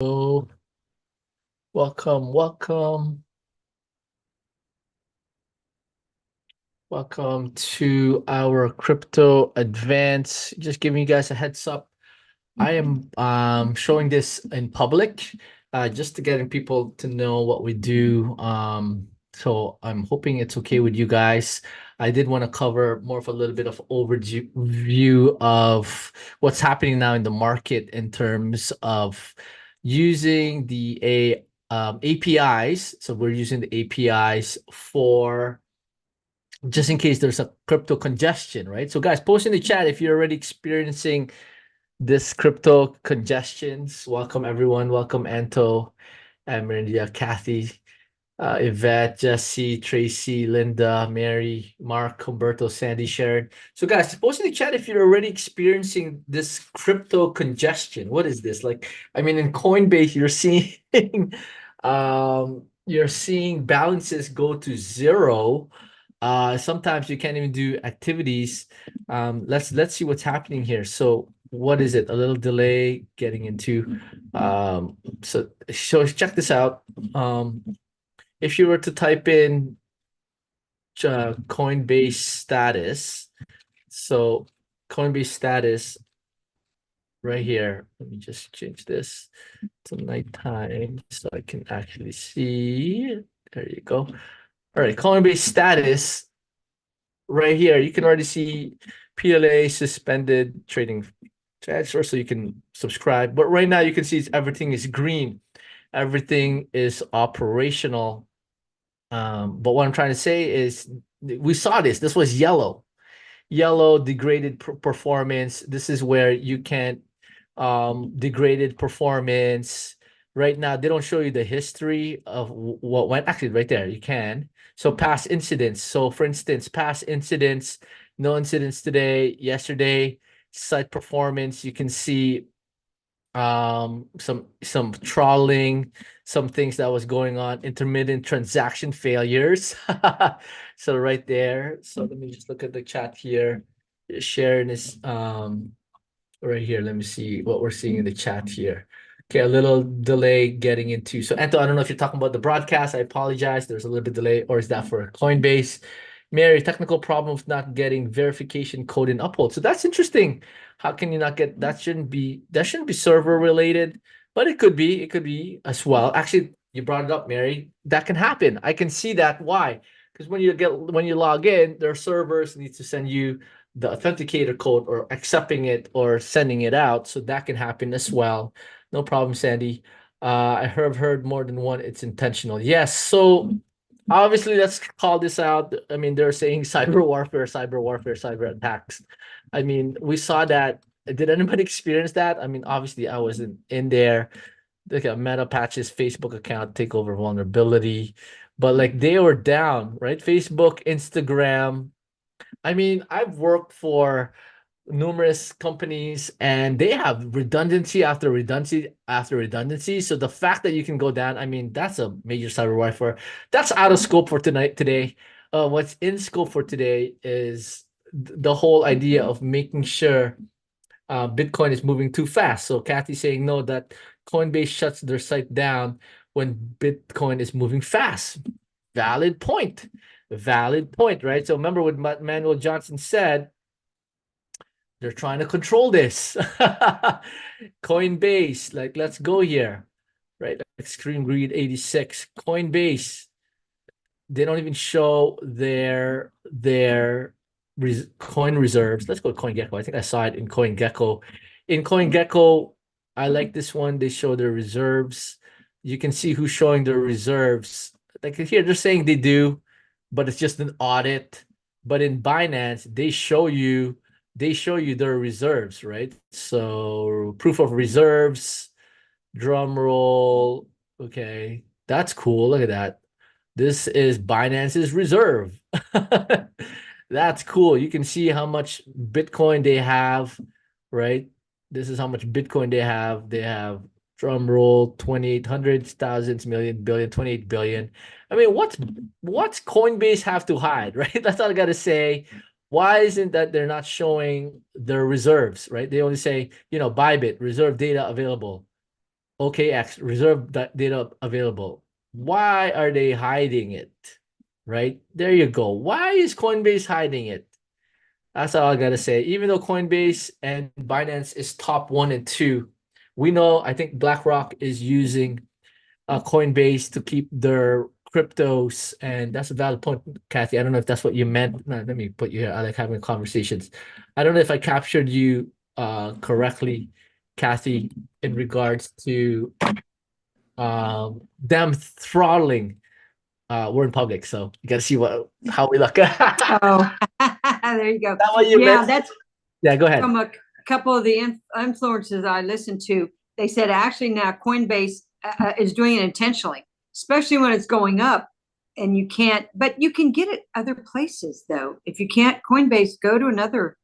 Oh, welcome, welcome, welcome to our crypto advance. Just giving you guys a heads up. I am showing this in public, just to getting people to know what we do. So I'm hoping it's okay with you guys. I did want to cover more of a little bit of overview of what's happening now in the market in terms of using the APIs. So we're using the APIs for just in case there's a crypto congestion, right? So guys, post in the chat if you're already experiencing this crypto congestions. Welcome everyone. Welcome Anto, Amerindia, Kathy, Yvette, Jesse, Tracy, Linda, Mary, Mark, Humberto, Sandy, Sharon. So guys, post in the chat if you're already experiencing this crypto congestion. What is this? Like, I mean, in Coinbase, you're seeing you're seeing balances go to zero. Sometimes you can't even do activities. Let's see what's happening here. So what is it? A little delay getting into so check this out. If you were to type in Coinbase status, so Coinbase status right here. Let me just change this to nighttime so I can actually see. There you go. All right, Coinbase status right here. You can already see PLA suspended trading transfer, so you can subscribe. But right now you can see everything is green. Everything is operational. But what I'm trying to say is we saw this. This was yellow. Yellow degraded performance. This is where you can't degraded performance. Right now, they don't show you the history of what went. Actually, right there, you can. So past incidents. So for instance, past incidents, no incidents today, yesterday, site performance. You can see some trawling, some things that was going on, intermittent transaction failures. So right there. So let me just look at the chat here. Sharon is right here. Let me see what we're seeing in the chat here. Okay, a little delay getting into. So Anto, I don't know if you're talking about the broadcast. I apologize. There's a little bit delay, or is that for Coinbase? Mary, technical problem with not getting verification code in upload. So that's interesting. How can you not get that? Shouldn't be server related, but it could be. It could be as well. Actually, you brought it up, Mary. That can happen. I can see that. Why? Because when you log in, their servers need to send you the authenticator code or accepting it or sending it out. So that can happen as well. No problem, Sandy. I have heard more than one. It's intentional. Yes. So obviously, let's call this out. I mean, they're saying cyber warfare, cyber warfare, cyber attacks. I mean, we saw that. Did anybody experience that? I mean, obviously, I wasn't in there. Like a Meta Patches Facebook account takeover vulnerability, but like they were down, right? Facebook, Instagram. I mean, I've worked for numerous companies and they have redundancy after redundancy after redundancy. So the fact that you can go down, I mean, that's a major cyber warfare. That's out of scope for today. What's in scope for today is the whole idea of making sure Bitcoin is moving too fast. So Kathy's saying no, that Coinbase shuts their site down when Bitcoin is moving fast. Valid point. Valid point, right? So remember what Manuel Johnson said, they're trying to control this. Coinbase, like let's go here, right? Extreme Greed 86. Coinbase, they don't even show their coin reserves. Let's go to CoinGecko. I think I saw it in CoinGecko. In CoinGecko, I like this one. They show their reserves. You can see who's showing their reserves. Like here, they're saying they do, but it's just an audit. But in Binance, they show you their reserves, right? So proof of reserves, drum roll. Okay, that's cool. Look at that. This is Binance's reserve. That's cool. You can see how much Bitcoin they have, right? This is how much Bitcoin they have. They have drum roll 2,800 thousands million billion 28 billion. I mean, what's Coinbase have to hide, right? That's all I gotta say. Why isn't that they're not showing their reserves, right? They only say, Bybit reserve data available. OKX, reserve data available. Why are they hiding it? Right? There you go. Why is Coinbase hiding it? That's all I gotta say. Even though Coinbase and Binance is top one and two, we know I think BlackRock is using Coinbase to keep their cryptos, and that's a valid point, Kathy. I don't know if that's what you meant. No, let me put you here. I like having conversations. I don't know if I captured you correctly, Kathy, in regards to them throttling. We're in public, so you gotta see how we look. Is Oh, there you go. that what you Yeah, meant? that's Yeah, go ahead. from a couple of the influencers I listened to. They said actually now Coinbase is doing it intentionally, especially when it's going up and you can't, but you can get it other places though. If you can't Coinbase, go to another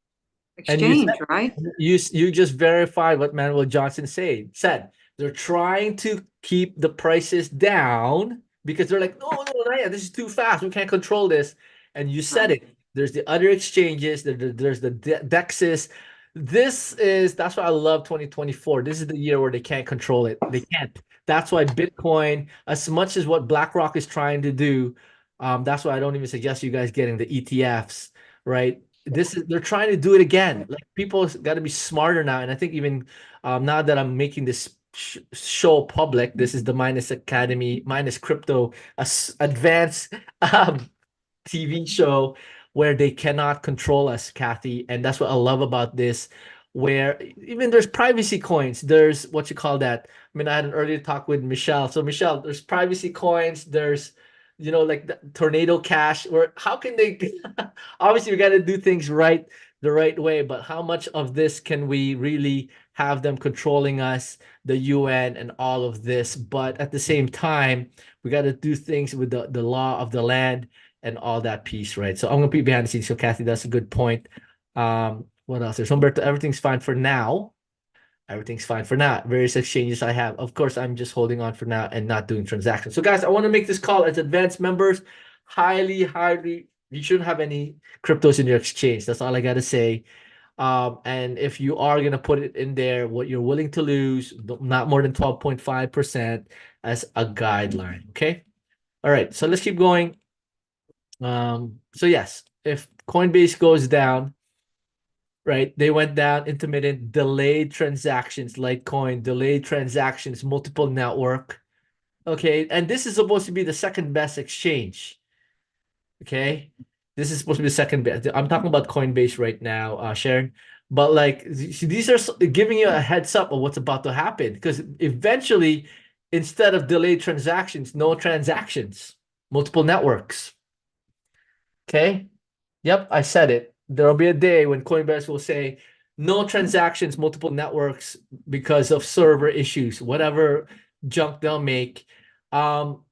And you exchange, right? you just verified what Manuel Johnson said. They're trying to keep the prices down because they're like, no, this is too fast. We can't control this. And you said Right. it. There's the other exchanges. There's the Dexes. That's why I love 2024. This is the year where they can't control it. They can't. That's why Bitcoin, as much as what BlackRock is trying to do, that's why I don't even suggest you guys getting the ETFs, right? They're trying to do it again. Like people got to be smarter now. And I think even now that I'm making this show public, this is the Minus Academy, Minus Crypto, advanced TV show where they cannot control us, Kathy. And that's what I love about this, where even there's privacy coins. There's what you call that. I mean, I had an earlier talk with Michelle. So Michelle, there's privacy coins. There's, like the tornado cash. Where how can they? Obviously, we got to do things right the right way. But how much of this can we really have them controlling us, the UN, and all of this? But at the same time, we got to do things with the law of the land and all that piece, right? So I'm gonna be behind the scenes. So Kathy, that's a good point. What else? There's Humberto. Everything's fine for now. Everything's fine for now. Various exchanges I have. Of course, I'm just holding on for now and not doing transactions. So guys, I want to make this call as advanced members. Highly, you shouldn't have any cryptos in your exchange. That's all I gotta say. And if you are gonna put it in there, what you're willing to lose, not more than 12.5% as a guideline. Okay. All right. So let's keep going. So yes, if Coinbase goes down, right? They went down intermittent, delayed transactions, Litecoin, delayed transactions, multiple network. Okay, and this is supposed to be the second best exchange. Okay, this is supposed to be the second best. I'm talking about Coinbase right now, Sharon. But like these are giving you a heads up of what's about to happen because eventually, instead of delayed transactions, no transactions, multiple networks. Okay. Yep, I said it. There'll be a day when Coinbase will say no transactions, multiple networks because of server issues, whatever junk they'll make. Um,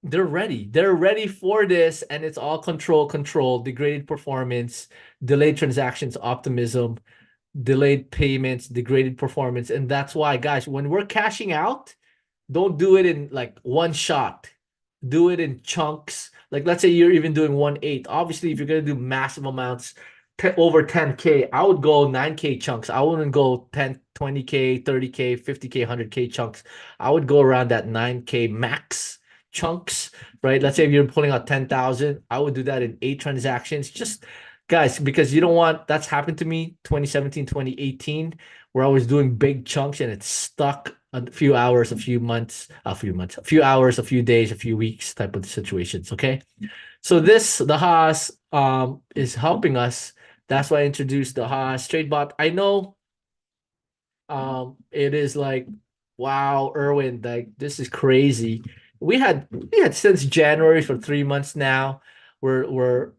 they're ready. They're ready for this, and it's all control, degraded performance, delayed transactions, optimism, delayed payments, degraded performance. And that's why, guys, when we're cashing out, don't do it in like one shot. Do it in chunks. Like let's say you're even doing 1/8. Obviously, if you're gonna do massive amounts, over 10K, I would go 9K chunks. I wouldn't go 10, 20K, 30K, 50K, 100K chunks. I would go around that 9K max chunks, right? Let's say if you're pulling out 10,000, I would do that in 8 transactions. Just guys, because you don't want that's happened to me 2017, 2018 where I was doing big chunks and it's stuck a few hours, a few hours, a few days, a few weeks type of situations. Okay. So the HAAS is helping us. That's why I introduced the HAAS trade bot. I know it is like, wow, Erwin, like this is crazy. We had since January for 3 months now. We're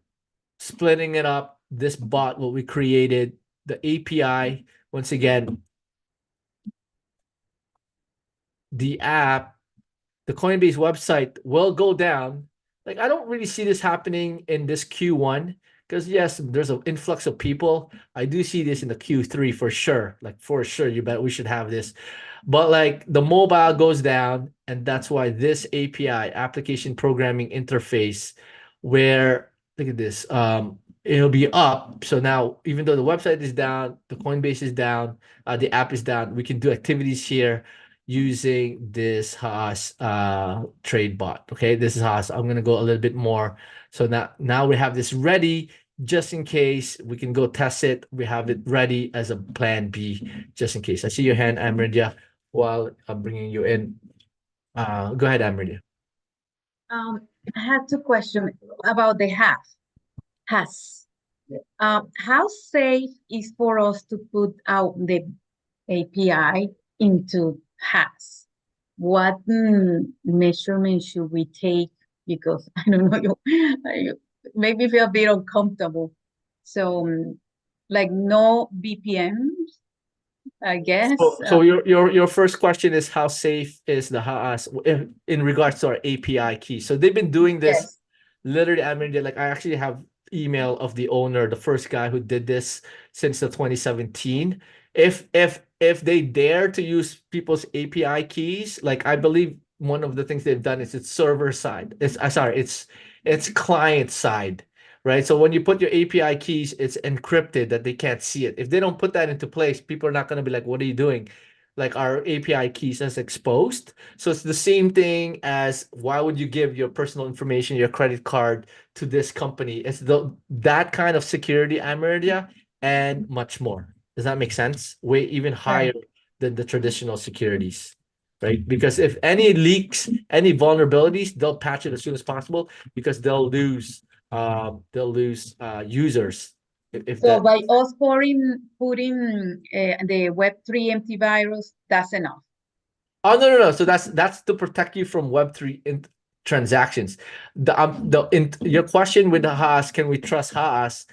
splitting it up. This bot, what we created, the API, once again, the app, the Coinbase website will go down. Like I don't really see this happening in this Q1 because yes, there's an influx of people. I do see this in the Q3 for sure. Like for sure, you bet we should have this. But like the mobile goes down, and that's why this API, application programming interface, where look at this, it'll be up. So now even though the website is down, the Coinbase is down, the app is down, we can do activities here. using this HAAS trade bot. Okay, this is HAAS. I'm gonna go a little bit more. So now we have this ready just in case we can go test it. We have it ready as a plan B just in case. I see your hand, Amridia, while I'm bringing you in. Go ahead, Amridia. I had two questions about the HAAS. How safe is for us to put out the API into HAAS? What measurements should we take? Because I don't know, you make me feel a bit uncomfortable. So, like no VPNs, I guess. So your first question is how safe is the HAAS in regards to our API key? So they've been doing this Yes. literally. I mean, like I actually have email of the owner, the first guy who did this since the 2017. If they dare to use people's API keys, like I believe one of the things they've done is it's server side. It's sorry, it's client side, right? So when you put your API keys, it's encrypted that they can't see it. If they don't put that into place, people are not going to be like, what are you doing? Like our API keys is exposed. So it's the same thing as why would you give your personal information, your credit card to this company? It's that kind of security, Ameridia, and much more. Does that make sense? Way even higher than the traditional securities, right? Because if any leaks, any vulnerabilities, they'll patch it as soon as possible because they'll lose users if So that. by us putting the Web3 antivirus, that's enough. Oh no. So that's to protect you from Web3 transactions. Your question with the HAAS, can we trust HAAS?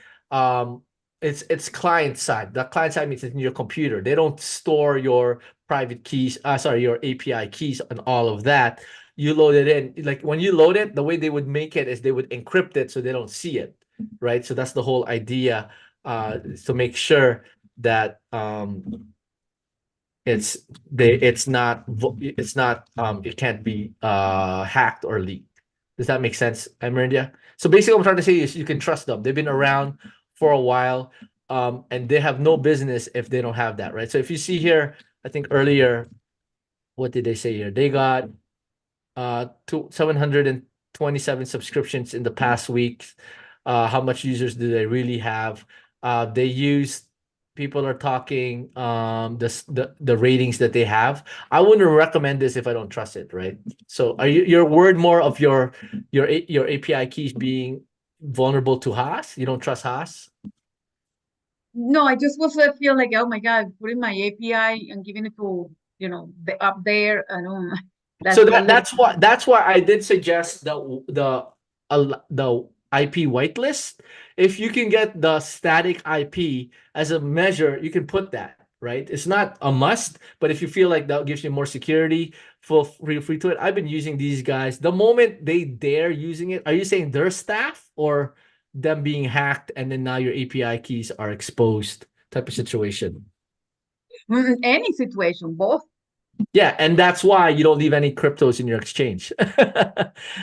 It's client side. The client side means it's in your computer. They don't store your private keys, your API keys and all of that. You load it in. Like when you load it, the way they would make it is they would encrypt it so they don't see it, right? So that's the whole idea, to make sure that it's not it can't be hacked or leaked. Does that make sense, Amerindia? So basically what I'm trying to say is you can trust them. They've been around for a while, and they have no business if they don't have that, right? So if you see here, I think earlier, what did they say here? They got 727 subscriptions in the past week. How much users do they really have? They use People are talking the ratings that they have. I wouldn't recommend this if I don't trust it, right? So are you're worried more of your API keys being vulnerable to HAAS? You don't trust HAAS? No, I just was feel like, oh my God, putting my API and giving it to, up there. I don't, So that's really, that's why I did suggest the IP whitelist. If you can get the static IP as a measure, you can put that, right? It's not a must, but if you feel like that gives you more security, feel free to it. I've been using these guys. The moment they dare using it, are you saying their staff or them being hacked and then now your API keys are exposed type of situation? any situation, both. Yeah, and that's why you don't leave any cryptos in your exchange.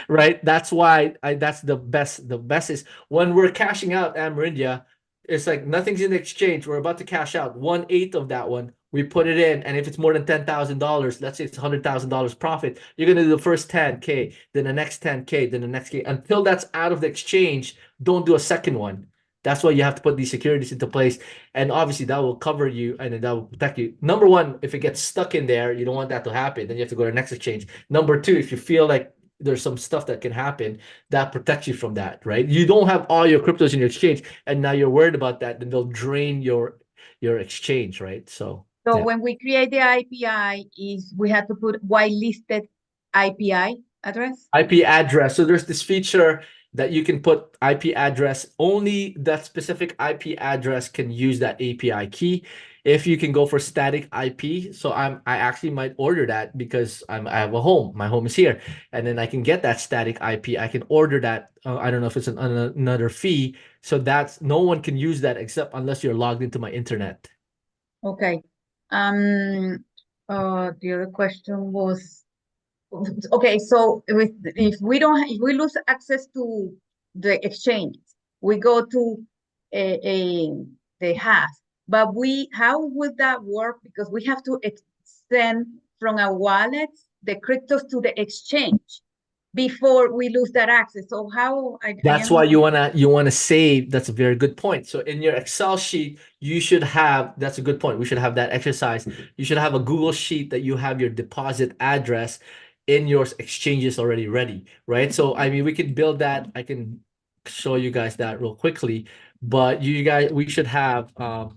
Right? That's why that's the best. The best is when we're cashing out Amerindia, it's like nothing's in the exchange. We're about to cash out 1/8 of that one. We put it in, and if it's more than $10,000, let's say it's $100,000 profit, you're gonna do the first 10K, then the next 10K, then the next K. Until that's out of the exchange, don't do a second one. That's why you have to put these securities into place. And obviously that will cover you and then that will protect you. Number one, if it gets stuck in there, you don't want that to happen. Then you have to go to the next exchange. Number two, if you feel like there's some stuff that can happen, that protects you from that, right? You don't have all your cryptos in your exchange and now you're worried about that, then they'll drain your exchange, right? So So yeah. when we create the API, we have to put whitelisted API address. IP address. So there's this feature that you can put IP address. Only that specific IP address can use that API key. If you can go for static IP, so I actually might order that because I have a home. My home is here, and then I can get that static IP. I can order that. I don't know if it's another fee. So that's no one can use that except unless you're logged into my internet. Okay. The other question was, okay, so if we lose access to the exchange, we go to the HAAS, but how would that work? Because we have to send from our wallets, the cryptos to the exchange before we lose that access. So how I That's am why you wanna save. That's a very good point. So in your Excel sheet, you should have, that's a good point. We should have that exercise. You should have a Google sheet that you have your deposit address in your exchanges already ready, right? So I mean, we could build that. I can show you guys that real quickly, but you guys, we should have uh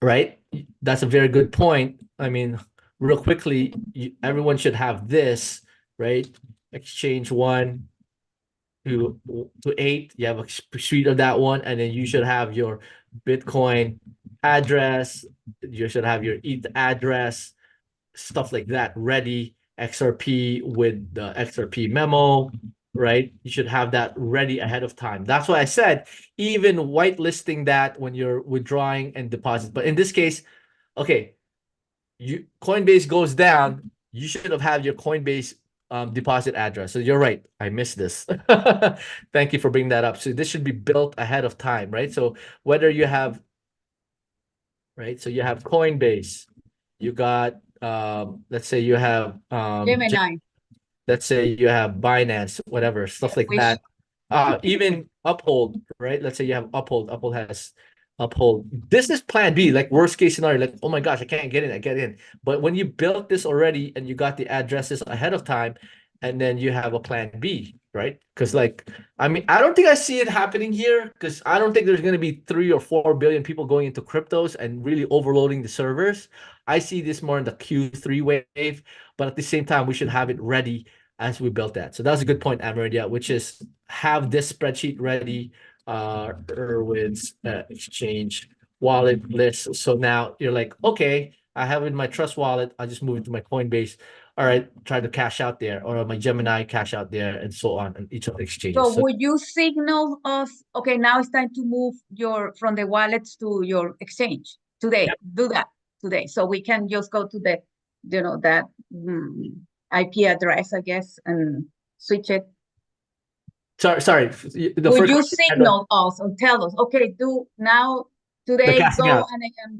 right? That's a very good point. I mean, real quickly, everyone should have this, right? Exchange 1 to 8. You have a sheet of that one, and then you should have your Bitcoin address. You should have your ETH address, stuff like that ready. XRP with the XRP memo, right? You should have that ready ahead of time. That's why I said even whitelisting that when you're withdrawing and deposit. But in this case, okay, Coinbase goes down, you should have had your Coinbase deposit address. So you're right, I missed this. Thank you for bringing that up. So this should be built ahead of time, right? So whether you have, right? So you have Coinbase, you got let's say you have Gemini. let's say you have Binance, whatever, stuff like Wish. that. Even Uphold, right? Let's say you have Uphold. Uphold has Uphold. This is plan B, like worst case scenario. Like, oh my gosh, I can't get in. I get in. But when you built this already and you got the addresses ahead of time, and then you have a plan B, right? Because like, I mean, I don't think I see it happening here because I don't think there's going to be 3 or 4 billion people going into cryptos and really overloading the servers. I see this more in the Q3 wave, but at the same time, we should have it ready as we built that. So that's a good point, Ameridia, which is have this spreadsheet ready, Irwin's exchange wallet list. So now you're like, okay, I have it in my Trust wallet. I'll just move it to my Coinbase. All right, try to cash out there, or my Gemini cash out there, and so on, and each of the exchanges. So would you signal us, okay, now it's time to move from the wallets to your exchange today? Yep. Do that today. So we can just go to the, that IP address, I guess, and switch it. Sorry. Would you signal us or tell us, okay, do now today go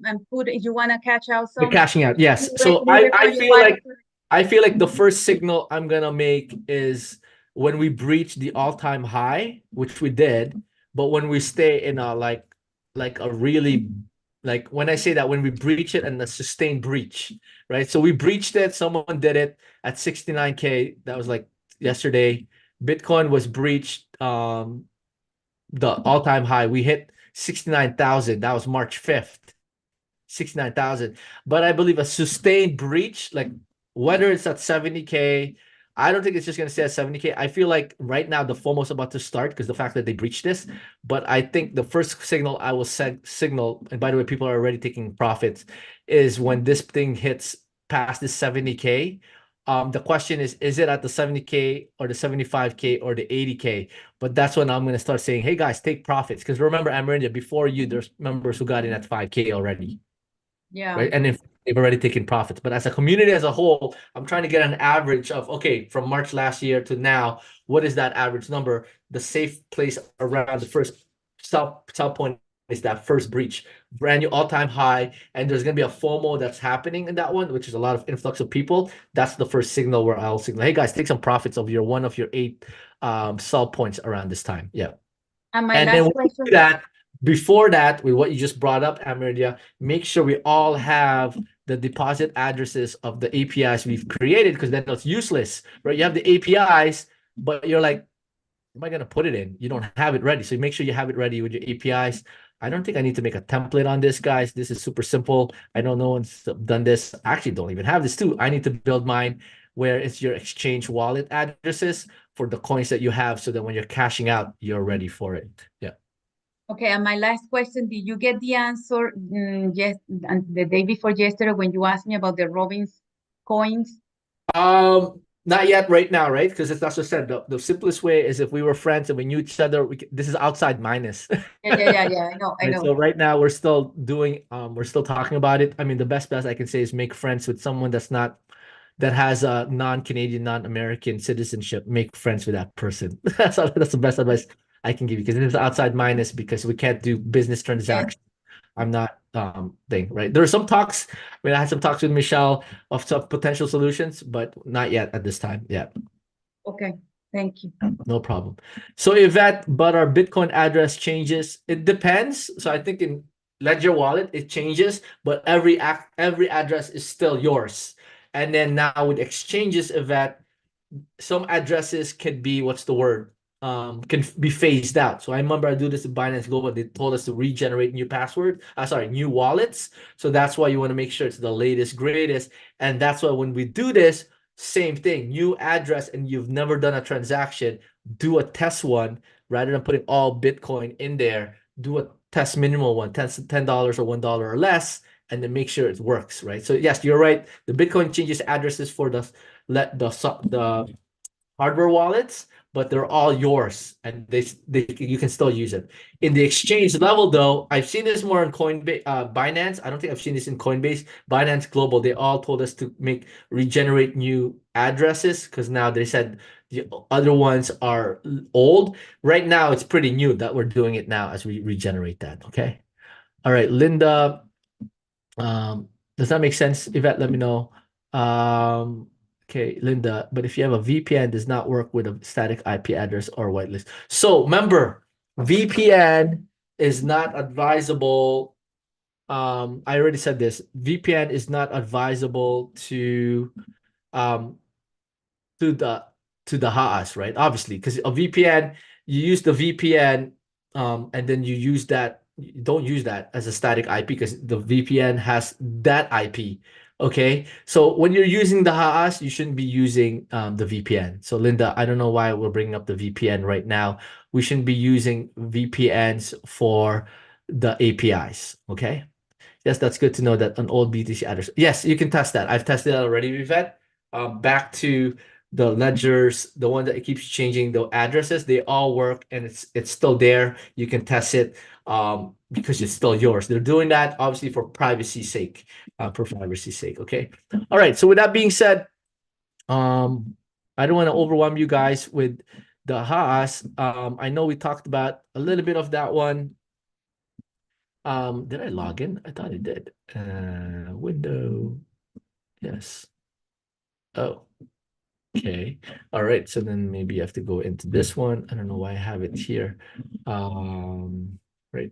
and put if you want to cash out some. The cashing out, yes. So I feel like the first signal I'm gonna make is when we breach the all-time high, which we did, but when we stay in a like a really, like when I say that, when we breach it and the sustained breach, right? So we breached it, someone did it at 69K. That was like yesterday. Bitcoin was breached, the all-time high. We hit 69,000. That was March 5th. 69,000. But I believe a sustained breach, like whether it's at 70K, I don't think it's just going to stay at 70K. I feel like right now the FOMO's about to start because the fact that they breached this. But I think the first signal I will signal, and by the way, people are already taking profits, is when this thing hits past the 70K. The question is it at the 70K or the 75K or the 80K? But that's when I'm going to start saying, hey guys, take profits. Because remember, Amarindia, before you, there's members who got in at 5K already. Yeah. Right. And if they've already taken profits. But as a community as a whole, I'm trying to get an average of, okay, from March last year to now, what is that average number? The safe place around the first sell point is that first breach, brand new all-time high, and there's going to be a FOMO that's happening in that one, which is a lot of influx of people. That's the first signal where I'll signal, hey guys, take some profits of your one of your 8 sell points around this time. Yeah. And my last question, that before that, with what you just brought up, Ameridia, make sure we all have the deposit addresses of the APIs we've created, because then it's useless, right? You have the APIs, but you're like, am I going to put it in? You don't have it ready. So make sure you have it ready with your APIs. I don't think I need to make a template on this, guys. This is super simple. I know no one's done this. I actually don't even have this too. I need to build mine where it's your exchange wallet addresses for the coins that you have, so that when you're cashing out, you're ready for it. Yeah. Okay, and my last question, did you get the answer yes, the day before yesterday when you asked me about the Robin's coins? Not yet right now, right? Because as Tasha said, the simplest way is if we were friends and we knew each other, this is outside minus. Yeah, I know. So right now we're still doing, we're still talking about it. I mean, the best I can say is make friends with someone that has a non-Canadian, non-American citizenship. Make friends with that person. That's the best advice I can give you, because it is outside minus, because we can't do business transactions. I'm not thing, right? There are some talks. I mean, I had some talks with Michelle of some potential solutions, but not yet at this time. Yeah. Okay, thank you. No problem. So Yvette, but our Bitcoin address changes. It depends. So I think in Ledger Wallet it changes, but every address is still yours. And then now with exchanges, Yvette, some addresses can be, what's the word? Can be phased out. So I remember I do this in Binance Global. They told us to regenerate new password. Sorry, new wallets. So that's why you want to make sure it's the latest, greatest. And that's why when we do this, same thing, new address, and you've never done a transaction, do a test one rather than putting all Bitcoin in there. Do a test minimal one, $10 or $1 or less, and then make sure it works, right? So yes, you're right. The Bitcoin changes addresses for the hardware wallets, but they're all yours, and you can still use it. In the exchange level, though, I've seen this more in Coinbase, Binance. I don't think I've seen this in Coinbase. Binance Global, they all told us to regenerate new addresses because now they said the other ones are old. Right now, it's pretty new that we're doing it now as we regenerate that. Okay. All right, Linda. Does that make sense? Yvette, let me know. Okay, Linda, but if you have a VPN, does not work with a static IP address or whitelist. So remember, VPN is not advisable. I already said this. VPN is not advisable to um to the HAAS, right? Obviously, because a VPN, you use the VPN, and then you use that. You don't use that as a static IP because the VPN has that IP. Okay, so when you're using the HAAS, you shouldn't be using the VPN. So Linda, I don't know why we're bringing up the VPN right now. We shouldn't be using VPNs for the APIs. Okay. Yes, that's good to know that an old BTC address. Yes, you can test that. I've tested that already, Vivette. Back to the ledgers, the one that it keeps changing the addresses, they all work and it's still there. You can test it because it's still yours. They're doing that obviously for privacy's sake, okay? All right, so with that being said, I don't want to overwhelm you guys with the HAAS. I know we talked about a little bit of that one. Did I log in? I thought I did. Window. Yes. Oh, okay. All right. So then maybe you have to go into this one. I don't know why I have it here. Right.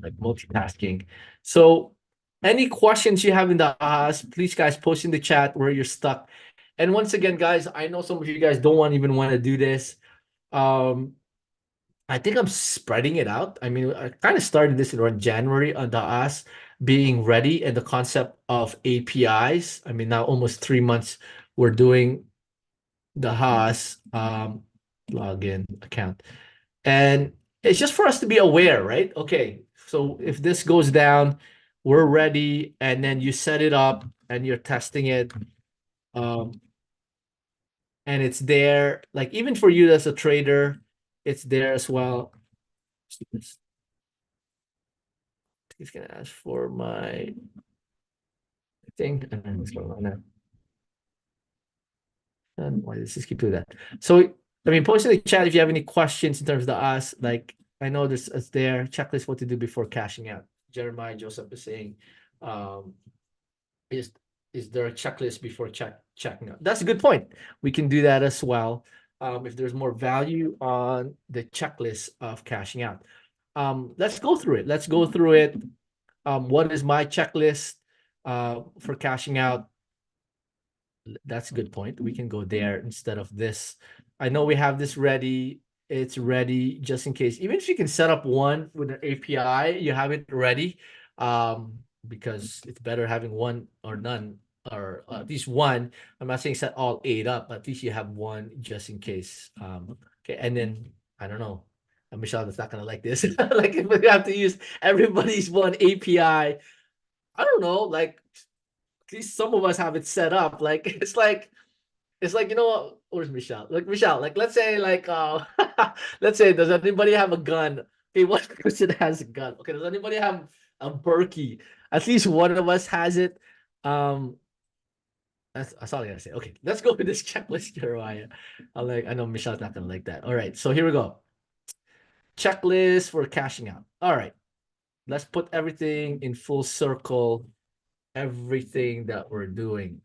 Like multitasking. So any questions you have in the HAAS, please guys post in the chat where you're stuck. And once again, guys, I know some of you guys don't even want to do this. I think I'm spreading it out. I mean, I kind of started this around January on the HAAS being ready and the concept of APIs. I mean, now almost 3 months we're doing the HAAS login account. And it's just for us to be aware, right? Okay, so if this goes down, we're ready, and then you set it up and you're testing it. And it's there, like even for you as a trader, it's there as well. He's gonna ask for my thing. I don't know what's going on there. And why does this keep doing that? So I mean, post in the chat if you have any questions in terms of the us. Like I know this is there checklist what to do before cashing out. Jeremiah Joseph is saying, is there a checklist before checking out? That's a good point. We can do that as well. If there's more value on the checklist of cashing out. Let's go through it. Let's go through it. What is my checklist for cashing out? That's a good point. We can go there instead of this. I know we have this ready. It's ready just in case. Even if you can set up one with an API, you have it ready because it's better having one or none or at least one. I'm not saying set all 8 up, but at least you have one just in case. Okay, and then I don't know. Michelle is not gonna like this. Like if we have to use everybody's one API, I don't know. Like at least some of us have it set up. Like it's like you know what? Where's Michelle? Like Michelle, like let's say let's say does anybody have a gun? Okay, one person has a gun. Okay, does anybody have a Berkey? At least one of us has it. That's all I gotta say. Okay, let's go with this checklist, Jeremiah. I know Michelle's not gonna like that. All right, so here we go. Checklist for cashing out. All right. let's put everything in full circle, everything that we're doing.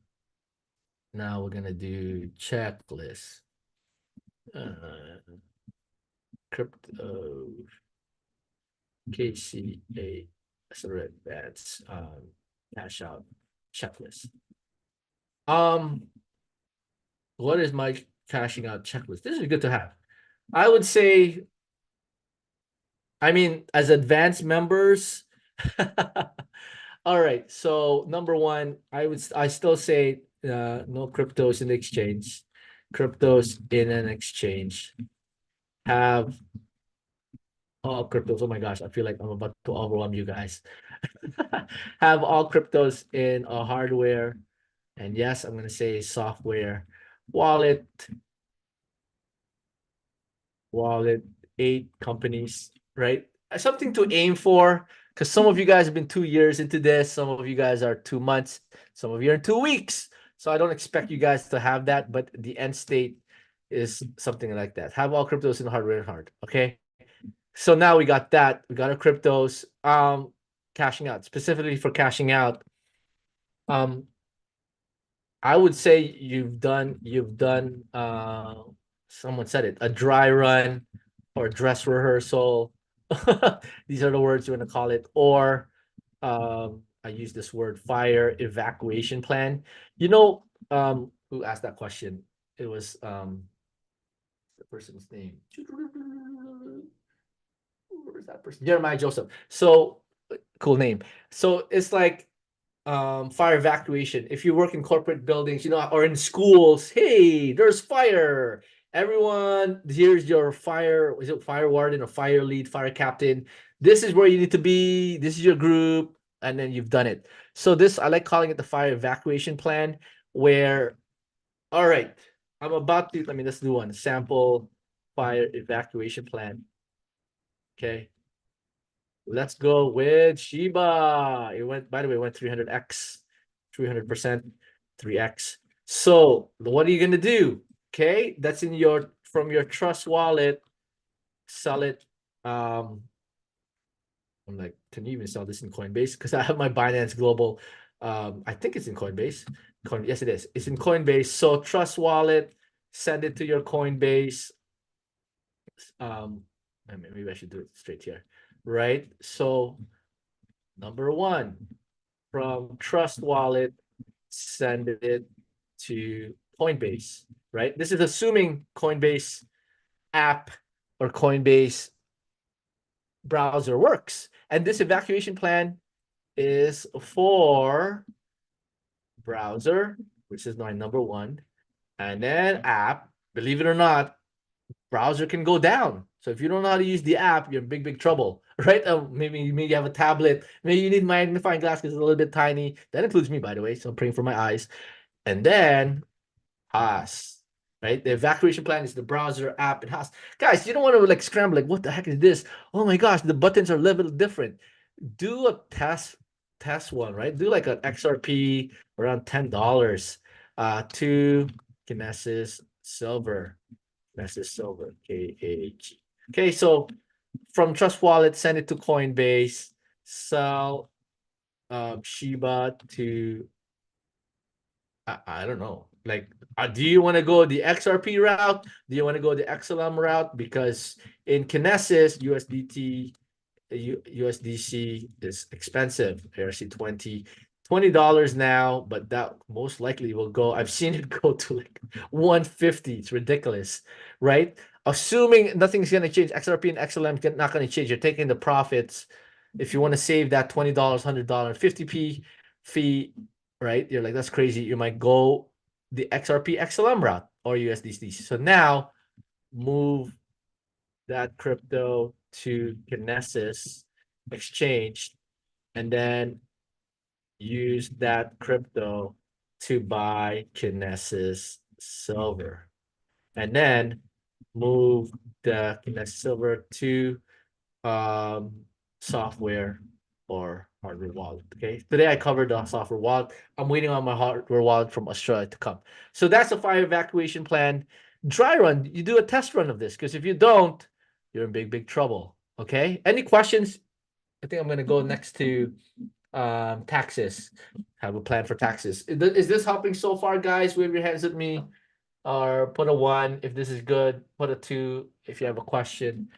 Now we're gonna do checklist. Crypto KCA advance cash out checklist. What is my cashing out checklist? This is good to have. I would say, I mean, as advanced members, all right. So number one, I still say no cryptos in the exchange. Cryptos in an exchange. Have all cryptos. Oh my gosh, I feel like I'm about to overwhelm you guys. Have all cryptos in a hardware, and yes, I'm gonna say software wallet. 8 companies, right? Something to aim for, because some of you guys have been 2 years into this, some of you guys are 2 months, some of you are in 2 weeks. So I don't expect you guys to have that, but the end state is something like that. Have all cryptos in hardware and hard. Okay. So now we got that. We got our cryptos. Cashing out, specifically for cashing out. I would say you've done someone said it, a dry run or dress rehearsal. These are the words you want to call it. Or I use this word, fire evacuation plan. You know, who asked that question? It was the person's name. Where's that person? Jeremiah Joseph. So cool name. So it's like fire evacuation. If you work in corporate buildings, you know, or in schools, hey, there's fire. Everyone, here's your fire. Is it fire warden or fire lead, fire captain? This is where you need to be. This is your group, and then you've done it. So this, I like calling it the fire evacuation plan, where, all right, I'm about to, let's do one sample fire evacuation plan. Okay. Let's go with Shiba. It went, by the way, it went 300x, 300%, 3x. So what are you gonna do? Okay, that's in your from your trust wallet. Sell it. I'm like, can you even sell this in Coinbase? Because I have my Binance Global. I think it's in Coinbase. Yes, it is. It's in Coinbase. So trust wallet, send it to your Coinbase. Maybe I should do it straight here. Right? So number one, from Trust Wallet, send it to Coinbase, right? This is assuming Coinbase app or Coinbase browser works. And this evacuation plan is for browser, which is my number one, and then app. Believe it or not, browser can go down. So if you don't know how to use the app, you're in big trouble, right? Maybe you have a tablet. Maybe you need magnifying glass because it's a little bit tiny. That includes me, by the way. So I'm praying for my eyes. And then HAAS, right? The evacuation plan is the browser app and HAAS. Guys, you don't want to like scramble. Like, what the heck is this? Oh my gosh, the buttons are a little different. Do a test one, right? Do like an XRP around $10 to Kinesis Silver. Kinesis Silver, KAG. Okay, so from Trust Wallet, send it to Coinbase, sell Shiba to, I don't know. Like, do you want to go the XRP route? Do you want to go the XLM route? Because in Kinesis, USDT, USDC is expensive. ERC20, $20 now, but that most likely will go. I've seen it go to like 150. It's ridiculous, right? Assuming nothing's going to change, XRP and XLM not going to change. You're taking the profits. If you want to save that $20, $100, 50p fee, right? You're like, that's crazy. You might go the XRP XLM route or USDC. So now move that crypto to Kinesis exchange and then use that crypto to buy Kinesis Silver. And then move the Kinesis Silver to software or hardware wallet. Okay. Today I covered the software wallet. I'm waiting on my hardware wallet from Australia to come. So that's a fire evacuation plan. Dry run, you do a test run of this because if you don't, you're in big trouble. Okay. Any questions I think I'm gonna go next to taxes. Have a plan for taxes. Is this helping so far, guys? Wave your hands at me, or put a 1 if this is good. Put a 2 if you have a question.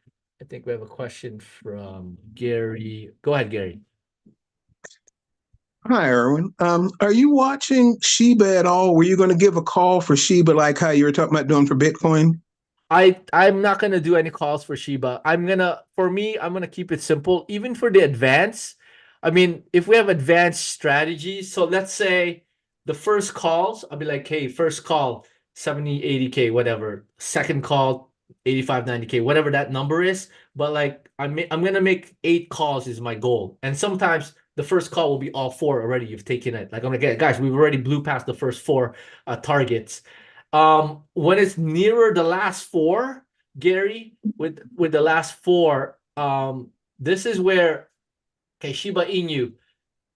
I think we have a question from Gary. Go ahead, Gary. Hi, Erwin. Are you watching Shiba at all? Were you going to give a call for Shiba like how you were talking about doing for Bitcoin? I'm not gonna do any calls for Shiba. I'm gonna keep it simple. Even for the advance, I mean, if we have advanced strategies, so let's say the first calls, I'll be like, hey, first call 70, 80K, whatever. Second call 85, 90K, whatever that number is. But like I'm gonna make 8 calls is my goal. And sometimes the first call will be all 4 already. You've taken it. Like I'm like, guys, we've already blew past the first 4 targets. When it's nearer the last 4, Gary, with the last 4, this is where, okay, Shiba Inu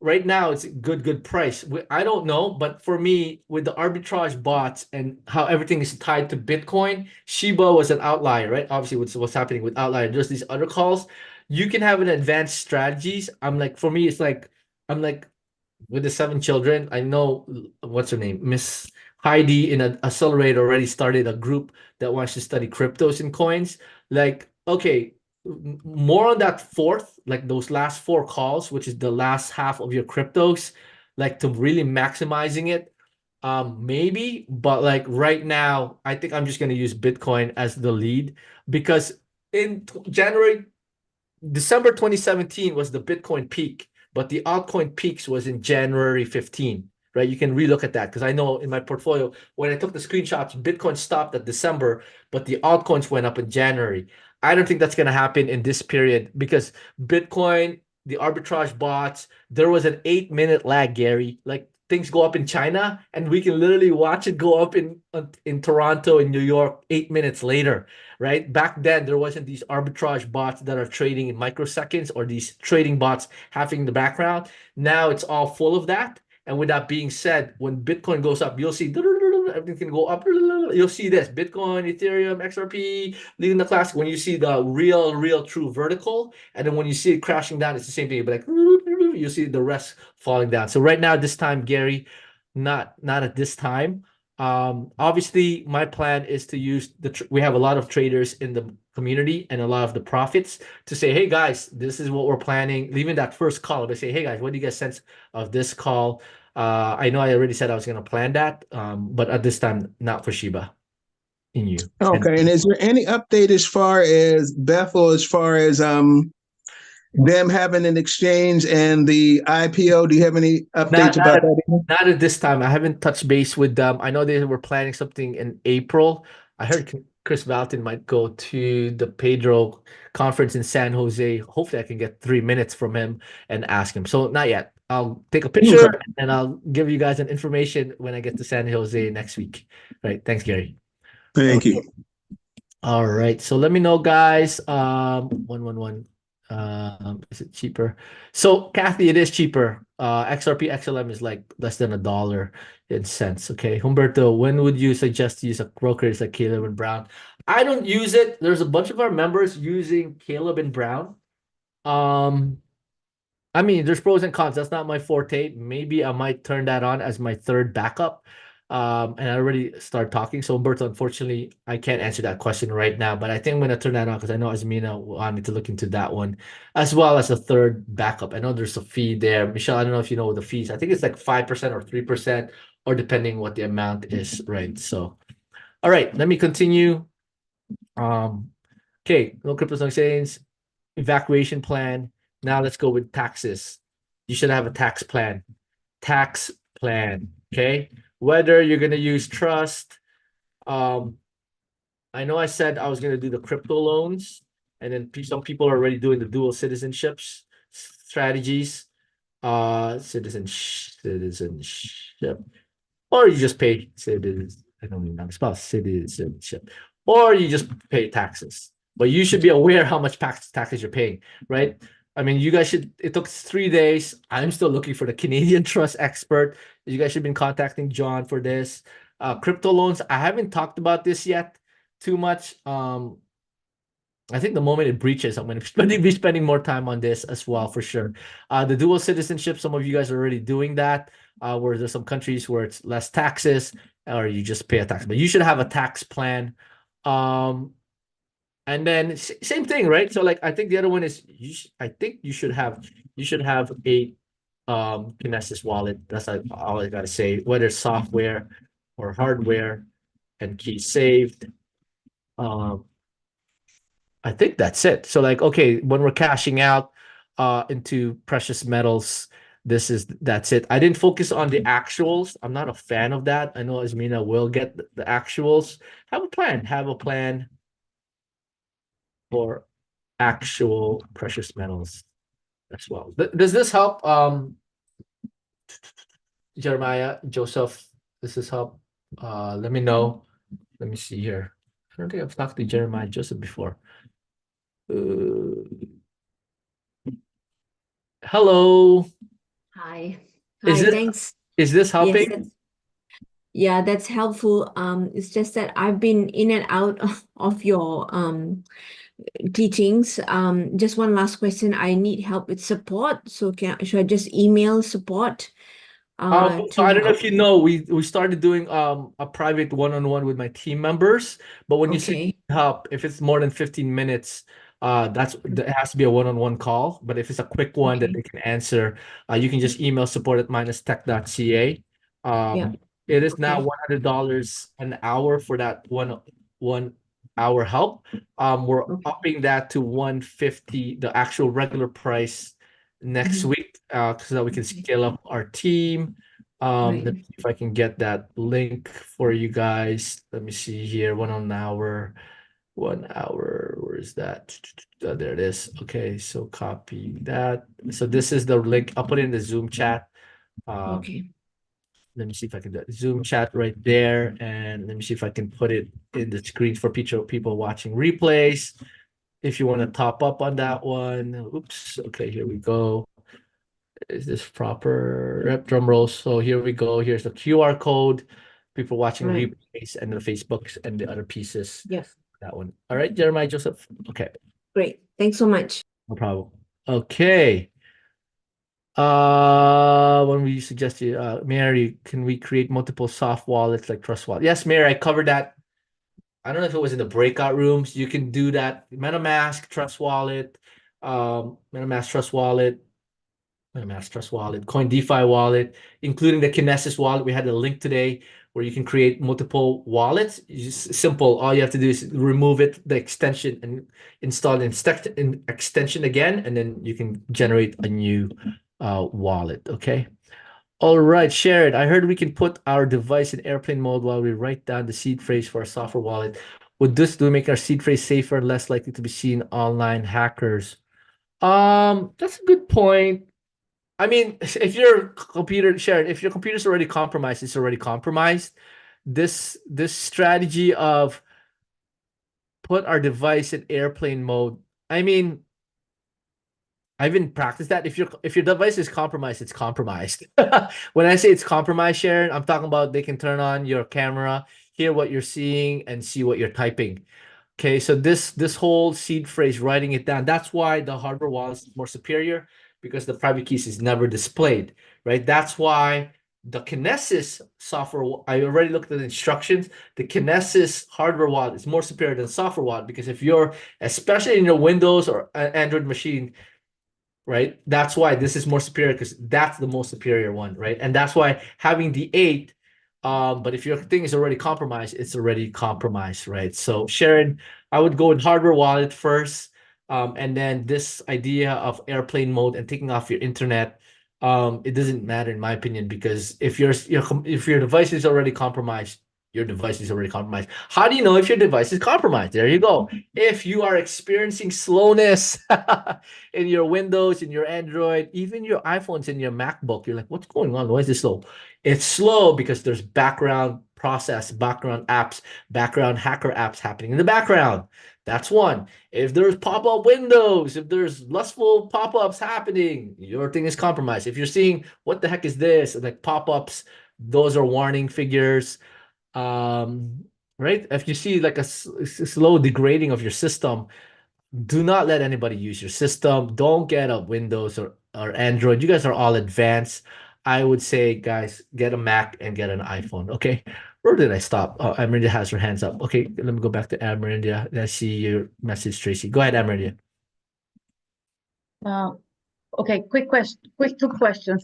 right now it's a good price. I don't know, but for me, with the arbitrage bots and how everything is tied to Bitcoin, Shiba was an outlier, right? Obviously, what's happening with outlier, there's these other calls. You can have an advanced strategies. I'm like, for me, it's like I'm like with the 7 children. I know what's her name, Miss Heidi in an accelerator already started a group that wants to study cryptos and coins. Like, okay, more on that fourth, like those last 4 calls, which is the last half of your cryptos, like to really maximizing it. Maybe, but like right now, I think I'm just gonna use Bitcoin as the lead because in December 2017 was the Bitcoin peak, but the altcoin peaks was in January 15, right? You can relook at that because I know in my portfolio, when I took the screenshots, Bitcoin stopped at December, but the altcoins went up in January. I don't think that's going to happen in this period because Bitcoin, the arbitrage bots, there was an 8-minute lag, Gary. Like things go up in China and we can literally watch it go up in Toronto and New York 8 minutes later, right? Back then, there wasn't these arbitrage bots that are trading in microseconds or these trading bots having the background. Now it's all full of that. And with that being said, when Bitcoin goes up, you'll see everything can go up. You'll see this Bitcoin, Ethereum, XRP, leading the class. When you see the real, true vertical, and then when you see it crashing down, it's the same thing. But like you see the rest falling down. So right now, this time, Gary, not at this time. Obviously, my plan is to use we have a lot of traders in the community and a lot of the profits to say, hey guys, this is what we're planning. Leaving that first call, they say, hey guys, what do you guys sense of this call? I know I already said I was going to plan that, but at this time, not for Shiba Inu. Okay, and is there any update as far as Bethel, as far as them having an exchange and the IPO? Do you have any updates about that? Not at this time. I haven't touched base with them. I know they were planning something in April. I heard Chris Valton might go to the Pedro conference in San Jose. Hopefully, I can get 3 minutes from him and ask him. So not yet. I'll take a picture and I'll give you guys an information when I get to San Jose next week. Right. Thanks, Gary. Thank you. All right. So let me know, guys. 111. Is it cheaper? So Kathy, it is cheaper. XRP XLM is like less than $1 in cents. Okay. Humberto, when would you suggest to use a brokerage like Caleb and Brown? I don't use it. There's a bunch of our members using Caleb and Brown. I mean, there's pros and cons. That's not my forte. Maybe I might turn that on as my third backup. And I already started talking. So, Humberto, unfortunately, I can't answer that question right now. But I think I'm going to turn that on because I know Asmina wanted to look into that one as well as a third backup. I know there's a fee there. Michelle, I don't know if you know the fees. I think it's like 5% or 3%, or depending what the amount is, right? So, all right, let me continue. Okay, no cryptos, no exchange, evacuation plan. Now let's go with taxes. You should have a tax plan. Tax plan, okay? Whether you're going to use trust. I know I said I was going to do the crypto loans, and then some people are already doing the dual citizenships strategies. Citizenship. Or you just pay I don't even know how to spell citizenship. Or you just pay taxes. But you should be aware how much taxes you're paying, right? I mean, you guys should, it took 3 days. I'm still looking for the Canadian trust expert. You guys should have been contacting John for this. Crypto loans, I haven't talked about this yet too much. I think the moment it breaches, I'm going to be spending more time on this as well, for sure. The dual citizenship, some of you guys are already doing that, where there's some countries where it's less taxes or you just pay a tax, but you should have a tax plan. And then same thing, right? So like, I think the other one is, I think you should have a Kinesis wallet. That's like all I gotta say, whether it's software or hardware and key saved. Um, I think that's it. So like, okay, when we're cashing out into precious metals, that's it. I didn't focus on the actuals. I'm not a fan of that. I know Asmina will get the actuals. Have a plan for actual precious metals as well. Does this help, Jeremiah, Joseph? Does this help? Let me know. Let me see here. I don't think I've talked to Jeremiah Joseph before. Hello. Hi. Is Hi, this thanks. is this Yes, helping? yeah, that's helpful. It's just that I've been in and out of your teachings. Just one last question. I need help with support. So should I just email support So to I don't know help? if you know, we started doing a private one-on-one with my team members, but when you say Okay. help, if it's more than 15 minutes, it has to be a one-on-one call. But if it's a quick one that Okay. they can answer, you can just email support@minustech.ca. Yeah. It is now Okay. $100 an hour for that one hour help. We're Okay. upping that to 150, the actual regular price next Mhm. week, so that we can Okay. scale up our team. Let me Right. see if I can get that link for you guys. Let me see here. 1 hour. Where is that? There it is. Okay, so copy that. So this is the link. I'll put it in the Zoom chat. Okay. Let me see if I can do it. Zoom chat right there, and let me see if I can put it in the screen for people watching replays. If you want to top up on that one. Oops. Okay, here we go. Is this proper? Yep, drum roll. So here we go. Here's the QR code. People watching Right. replays and the Facebooks and the other pieces. Yes. That one. All right, Jeremiah Joseph. Okay, Great. Thanks so much. no problem. Okay. When we suggested, Mary, can we create multiple soft wallets like Trust Wallet? Yes, Mary, I covered that. I don't know if it was in the breakout rooms. You can do that. MetaMask, Trust Wallet, MetaMask Trust Wallet, MetaMask Trust Wallet, Coin DeFi Wallet, including the Kinesis wallet. We had a link today where you can create multiple wallets. It's just simple. All you have to do is remove the extension, and install an extension again, and then you can generate a new wallet. Okay. All right, Sharon. I heard we can put our device in airplane mode while we write down the seed phrase for our software wallet. Would this do make our seed phrase safer and less likely to be seen online hackers? That's a good point. I mean, if your computer, Sharon, if your computer's already compromised, it's already compromised. This strategy of put our device in airplane mode. I mean, I haven't practiced that. If your device is compromised, it's compromised. When I say it's compromised, Sharon, I'm talking about they can turn on your camera, hear what you're seeing, and see what you're typing. Okay, so this whole seed phrase, writing it down, that's why the hardware wallet is more superior, because the private keys is never displayed, right? That's why the Kinesis software, I already looked at the instructions. The Kinesis hardware wallet is more superior than software wallet, because if you're, especially in your Windows or Android machine, right? That's why this is more superior, because that's the most superior one, right? And that's why having the 8, but if your thing is already compromised, it's already compromised, right? So Sharon, I would go with hardware wallet first, and then this idea of airplane mode and taking off your internet, it doesn't matter in my opinion, because if your device is already compromised, your device is already compromised. How do you know if your device is compromised? There you go. If you are experiencing slowness in your Windows, in your Android, even your iPhones, in your MacBook, you're like, what's going on? Why is this slow? It's slow because there's background apps, background hacker apps happening in the background. That's one. If there's pop-up windows, if there's lustful pop-ups happening, your thing is compromised. If you're seeing what the heck is this, like pop-ups, those are warning figures. Right? If you see like a slow degrading of your system, do not let anybody use your system. Don't get a Windows or Android. You guys are all advanced. I would say, guys, get a Mac and get an iPhone. Okay. Where did I stop? Oh, Amerindia has her hands up. Okay, let me go back to Amerindia. Let's see your message, Tracy. Go ahead, Amerindia. Okay, quick two questions.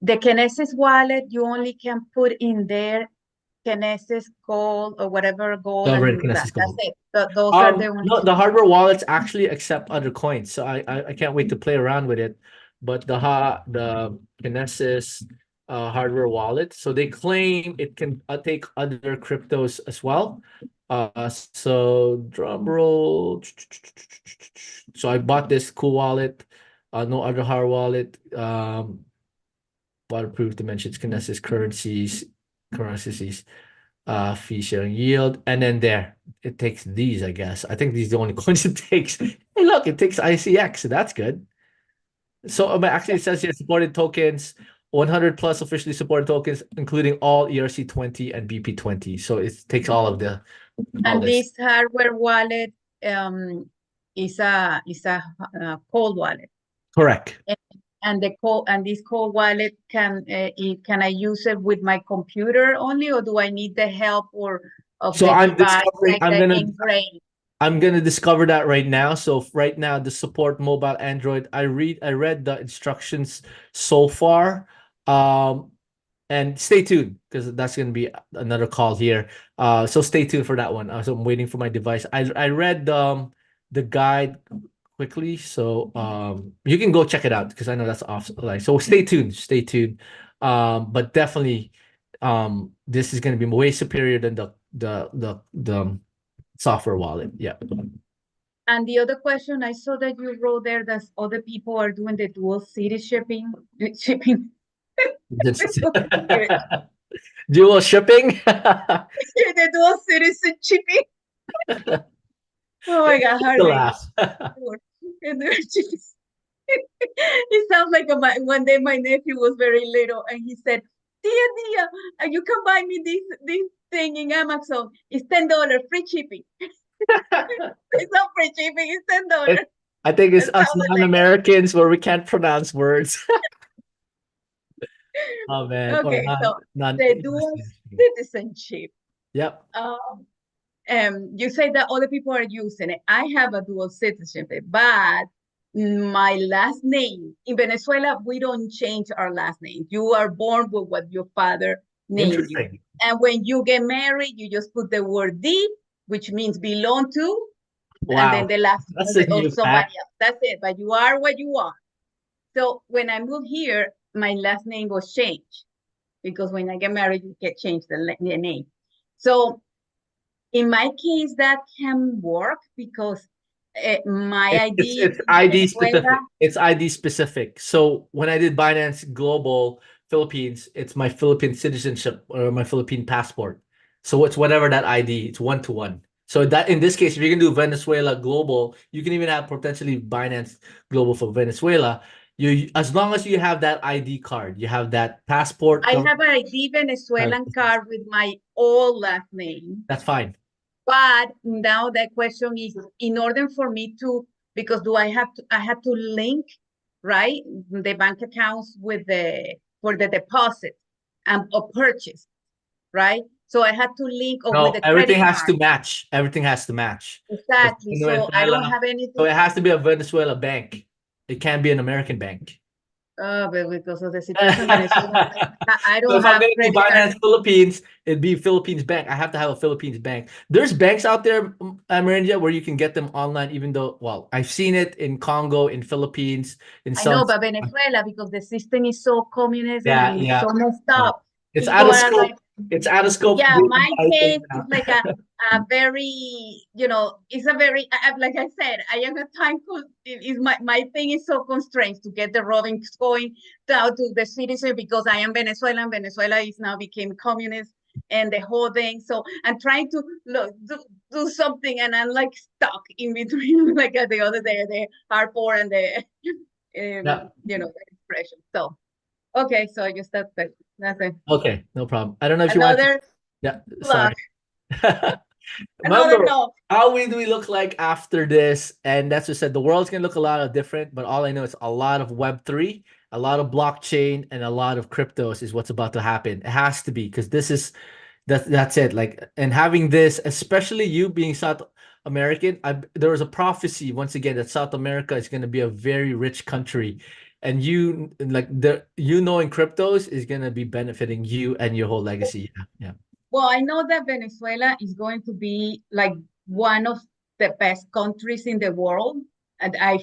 The Kinesis wallet, you only can put in there Kinesis Gold or whatever gold, Sovereign and Kinesis that's Gold. it. Those are the only No, two. the hardware wallets actually accept other coins, so I can't wait to play around with it. But the Kinesis hardware wallet, so they claim it can take other cryptos as well. So drum roll. So I bought this cool wallet. No other hard wallet. Waterproof dimensions, Kinesis currencies, fee sharing yield, and then there it takes these. I guess I think these are the only coins it takes. Hey, look, it takes ICX, so that's good. So actually, it says here supported tokens, 100 plus officially supported tokens, including all ERC20 and BP20. So it takes all of all And this. this hardware wallet is a cold wallet. Correct. And this cold wallet can I use it with my computer only, or do I need the help of So the I'm device, discovering. like the Engrave? I'm gonna discover that right now. So right now, the support mobile Android. I read the instructions so far. And stay tuned because that's gonna be another call here. So stay tuned for that one. So I'm waiting for my device. I read the guide quickly, so you can go check it out because I know that's off. Like, so stay tuned. Stay tuned. But definitely, this is gonna be way superior than the software wallet. Yeah. And the other question, I saw that you wrote there that other people are doing the dual city shipping. Dual shipping. The dual citizen shipping. Oh my God, To Harvey. laugh. It sounds like one day my nephew was very little and he said, Tia, you can buy me this thing in Amazon. It's $10 free shipping. It's not free shipping, it's $10. I think it's It us sounded like non-Americans where we can't pronounce words. Oh man. Or okay, so non the dual citizenship. Yep. You say that other people are using it. I have a dual citizenship, but my last name in Venezuela, we don't change our last name. You are born with what your father named you. Interesting. And when you get married, you just put the word D, which means belong to, and then the last That's name a new of somebody fact. else. That's it. But you are what you are. So when I moved here, my last name was changed because when I get married, you can change the name. So in my case, that can work because my ID It's in ID Venezuela. specific. It's ID specific. So when I did Binance Global Philippines, it's my Philippine citizenship or my Philippine passport. So it's whatever that ID. It's 1-to-1. So that in this case, if you can do Venezuela Global, you can even have potentially Binance Global for Venezuela. You as long as you have that ID card, you have that passport. I have an ID Venezuelan card with my old last name. That's fine. But now the question is, in order for me to, because I have to link, right, the bank accounts with for the deposit and or purchase, right? So I had to link with the everything credit has card. to match. Everything has to match. Exactly. So I don't have anything. So it has to be a Venezuela bank. It can't be an American bank. But because of the situation in Venezuela, I So don't if I'm have going to credit Binance card. Philippines, it'd be Philippines bank. I have to have a Philippines bank. There's banks out there, Amarindia, where you can get them online, even though, well, I've seen it in Congo, in Philippines, in I some. know, but Venezuela, because the system is so communism Yeah, and yeah. so messed up. It's People out of are scope. like, It's out of scope. yeah, my I case think now. is like a very, it's a very, like I said, I am a time, is my thing is so constrained to get the roving going down to the citizen because I am Venezuelan. Venezuela is now became communist and the whole thing. So I'm trying to do something and I'm like stuck in between, like the other day, the hardcore and the, Yeah. the expression. So, okay, so I just that's it. Okay, no problem. I don't know if you want to. Another Yeah, plug. sorry. Another Remember, no. how do we look like after this? And that's what I said. The world's gonna look a lot of different, but all I know is a lot of Web3, a lot of blockchain, and a lot of cryptos is what's about to happen. It has to be because this is that's it. Like, and having this, especially you being South American, there was a prophecy once again that South America is gonna be a very rich country. And you like you knowing cryptos is gonna be benefiting you and your whole legacy. Yeah. Well, I know that Venezuela is going to be like one of the best countries in the world. And I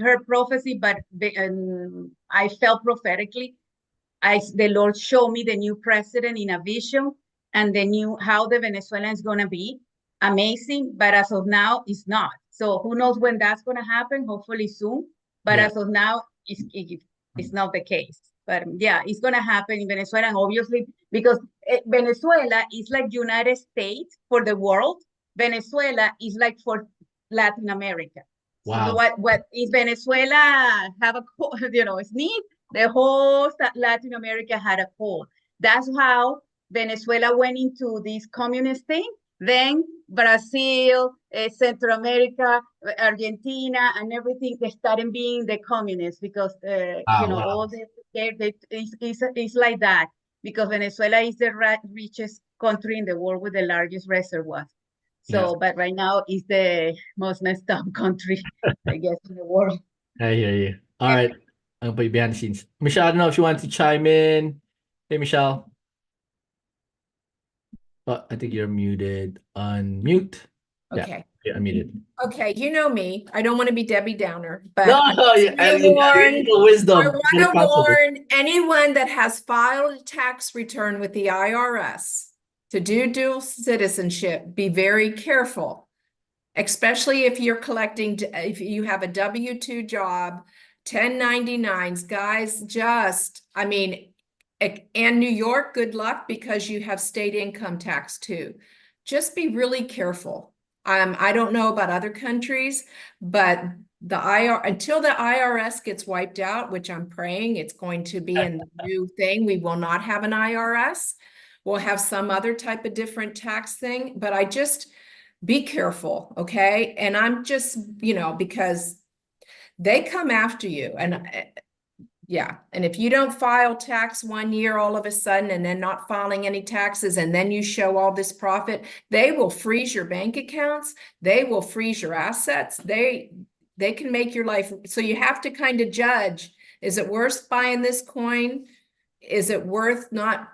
heard prophecy, but I felt prophetically. The Lord showed me the new president in a vision and the new how the Venezuelan is going to be amazing. But as of now, it's not. So who knows when that's going to happen? Hopefully soon. But Yeah. as of now, it's not the case. But yeah, it's going to happen in Venezuela, and obviously because Venezuela is like United States for the world. Venezuela is like for Latin America. So Wow. what if Venezuela have a sneeze? The whole Latin America had a cold. That's how Venezuela went into this communist thing. Then Brazil, Central America, Argentina, and everything, they started being the communists because, Wow. all it's like that because Venezuela is the richest country in the world with the largest reservoirs. Yeah. So, but right now is the most messed up country, I guess, in the world. I hear you. All right. I'll put you behind the scenes. Michelle, I don't know if you want to chime in. Hey, Michelle. But I think you're muted. Unmute. Yeah, Okay. you're unmuted. Okay, you know me. I don't want to be Debbie Downer, but No, I yeah, just want to warn, wisdom. I want to warn anyone that has filed a tax return with the IRS to do dual citizenship, be very careful, especially if you're collecting, if you have a W-2 job, 1099s, guys, I mean, and New York, good luck because you have state income tax too. Just be really careful. I don't know about other countries, but until the IRS gets wiped out, which I'm praying it's going to be a new thing, we will not have an IRS. We'll have some other type of different tax thing, but I just be careful, okay? And I'm just, because they come after you and yeah. And if you don't file tax 1 year all of a sudden and then not filing any taxes and then you show all this profit, they will freeze your bank accounts. They will freeze your assets. They can make your life. So you have to kind of judge, is it worth buying this coin? Is it worth not,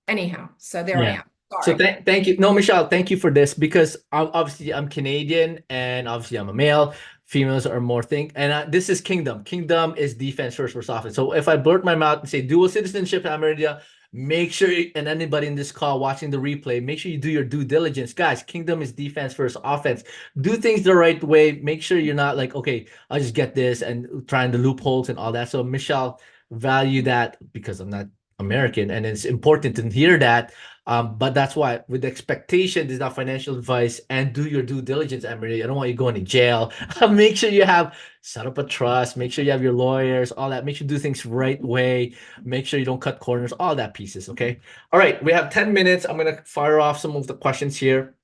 anyhow. So there I am. So Sorry. thank you. No, Michelle, thank you for this because obviously I'm Canadian and obviously I'm a male. Females are more and this is Kingdom. Kingdom is defense first offense. So if I blurt my mouth and say dual citizenship in America, make sure and anybody in this call watching the replay, make sure you do your due diligence, guys. Kingdom is defense first offense. Do things the right way. Make sure you're not like, okay, I'll just get this and trying the loopholes and all that. So Michelle, value that because I'm not American and it's important to hear that. But that's why with the expectation, this is not financial advice and do your due diligence, Emery. I don't want you going to jail. Make sure you have set up a trust, make sure you have your lawyers, all that. Make sure you do things right way. Make sure you don't cut corners, all that pieces. Okay. All right. We have 10 minutes. I'm going to fire off some of the questions here.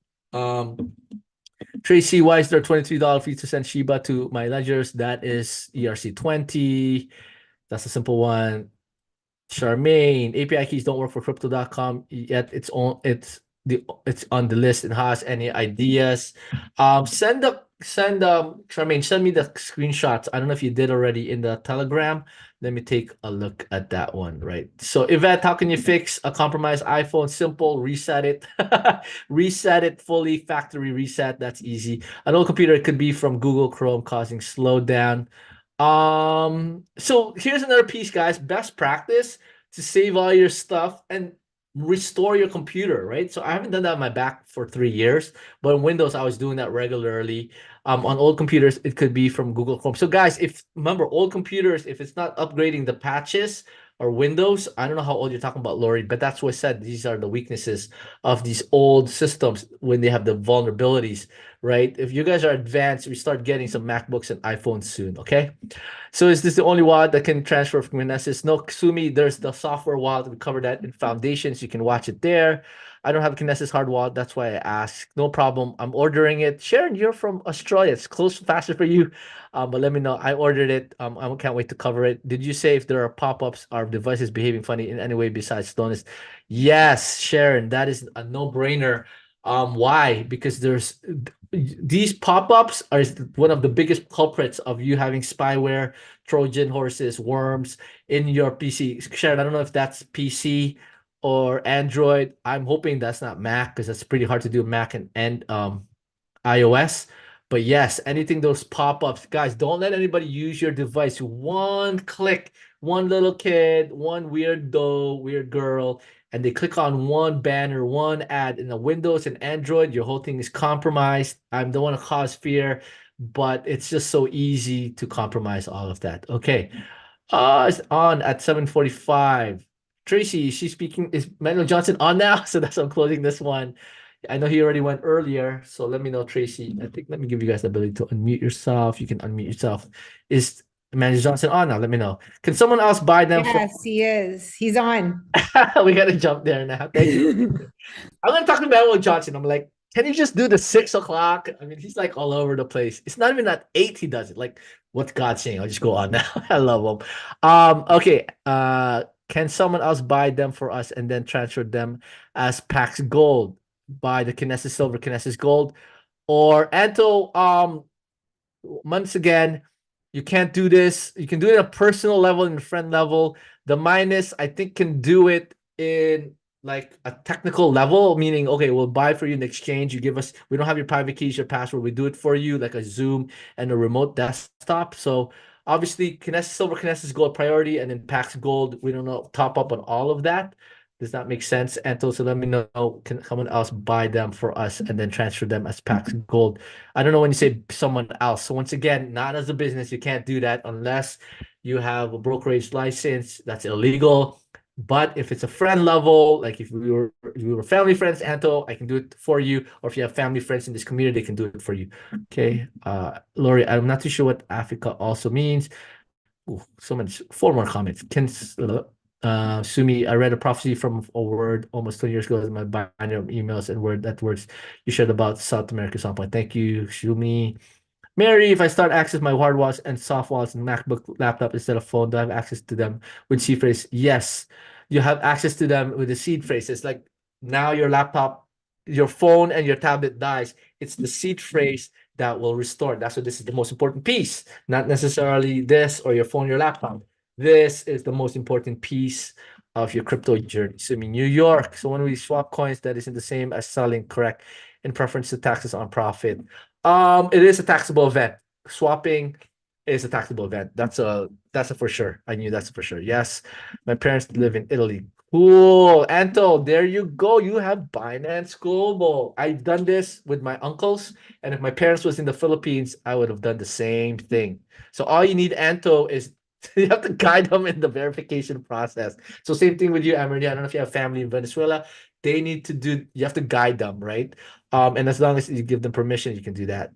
Tracy, why is there $23 fee to send Shiba to my ledgers? That is ERC20. That's a simple one. Charmaine, API keys don't work for crypto.com yet. It's on the list in HAAS. Any ideas? Charmaine, send me the screenshots. I don't know if you did already in the Telegram. Let me take a look at that one, right? So Yvette, how can you fix a compromised iPhone? Simple, reset it. Reset it fully, factory reset. That's easy. An old computer, it could be from Google Chrome causing slowdown. So here's another piece, guys. Best practice to save all your stuff and restore your computer, right? So I haven't done that on my Mac for 3 years, but in Windows, I was doing that regularly. On old computers, it could be from Google Chrome. So guys, remember old computers, if it's not upgrading the patches or Windows, I don't know how old you're talking about, Lori, but that's what I said. These are the weaknesses of these old systems when they have the vulnerabilities, right? If you guys are advanced, we start getting some MacBooks and iPhones soon, okay? So is this the only wallet that can transfer from Genesis? No, Sumi, there's the software wallet. We covered that in Foundations. You can watch it there. I don't have Kinesis hard wallet. That's why I asked. No problem. I'm ordering it. Sharon, you're from Australia. It's close faster for you. But let me know. I ordered it. I can't wait to cover it. Did you say if there are pop-ups, are devices behaving funny in any way besides slowness? Yes, Sharon, that is a no-brainer. Why? Because these pop-ups are one of the biggest culprits of you having spyware, Trojan horses, worms in your PC. Sharon, I don't know if that's PC or Android. I'm hoping that's not Mac because that's pretty hard to do Mac and iOS. But yes, anything those pop-ups, guys, don't let anybody use your device. One click, one little kid, one weird girl, and they click on one banner, one ad in the Windows and Android, your whole thing is compromised. I don't want to cause fear, but it's just so easy to compromise all of that. Okay. It's on at 7:45. Tracy, is she speaking? Is Manuel Johnson on now? So that's I'm closing this one. I know he already went earlier, so let me know, Tracy. I think let me give you guys the ability to unmute yourself. You can unmute yourself. Is Manuel Johnson on now? Let me know. Can someone else buy them? Yes, he is. He's on. We gotta jump there now. Thank you. I'm gonna talk to Manuel Johnson. I'm like, can you just do the 6 o'clock? I mean, he's like all over the place. It's not even at 8 he does it. Like, what's God saying? I'll just go on now. I love him. Okay. Can someone else buy them for us and then transfer them as Pax Gold? Buy the Kinesis Silver, Kinesis Gold, or Anto. Once again, you can't do this. You can do it at a personal level and friend level. The minus, I think, can do it in like a technical level, meaning, okay, we'll buy for you in exchange. You give us, we don't have your private keys, your password. We do it for you, like a Zoom and a remote desktop. So obviously, Kinesis Silver, Kinesis Gold priority, and then Pax Gold, we don't know, top up on all of that. Does that make sense? And so let me know, can someone else buy them for us and then transfer them as Pax Gold? I don't know when you say someone else. So once again, not as a business, you can't do that unless you have a brokerage license. That's illegal. But if it's a friend level, like if we were family friends, Anto, I can do it for you. Or if you have family friends in this community, they can do it for you. Okay. Lori, I'm not too sure what Africa also means. Ooh, so much, 4 more comments. Sumi, I read a prophecy from a word almost 20 years ago in my binder of emails and words you shared about South America at some point. Thank you, Sumi. Mary, if I start access my hard wallets and soft wallets and MacBook laptop instead of phone, do I have access to them with seed phrase? Yes, you have access to them with the seed phrase. It's like now your laptop, your phone, and your tablet dies. It's the seed phrase that will restore. That's what this is the most important piece, not necessarily this or your phone, your laptop. This is the most important piece of your crypto journey. So, I mean, New York. So when we swap coins, that isn't the same as selling, correct? In preference to taxes on profit. It is a taxable event. Swapping is a taxable event. That's a for sure. I knew that's for sure. Yes, my parents live in Italy. Cool, Anto. There you go. You have Binance Global. I've done this with my uncles, and if my parents was in the Philippines, I would have done the same thing. So all you need, Anto, is you have to guide them in the verification process. So same thing with you, Emery. I don't know if you have family in Venezuela. They need to do, you have to guide them, right? And as long as you give them permission, you can do that.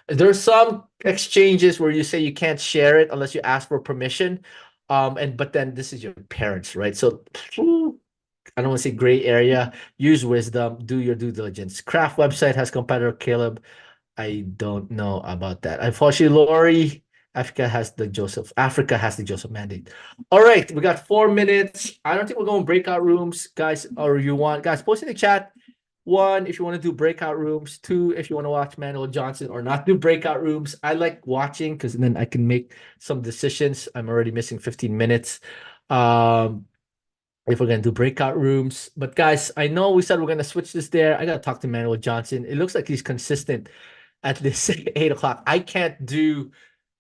There's some exchanges where you say you can't share it unless you ask for permission. But then this is your parents, right? So I don't want to say gray area. Use wisdom, do your due diligence. Craft website has competitor Caleb. I don't know about that. Unfortunately, Lori, Africa has the Joseph mandate. All right, we got 4 minutes. I don't think we're going breakout rooms, guys, or you want guys post in the chat. 1, if you want to do breakout rooms. 2, if you want to watch Manuel Johnson or not do breakout rooms. I like watching because then I can make some decisions. I'm already missing 15 minutes. If we're gonna do breakout rooms. But guys, I know we said we're gonna switch this there. I gotta talk to Manuel Johnson. It looks like he's consistent at this 8 o'clock. I can't do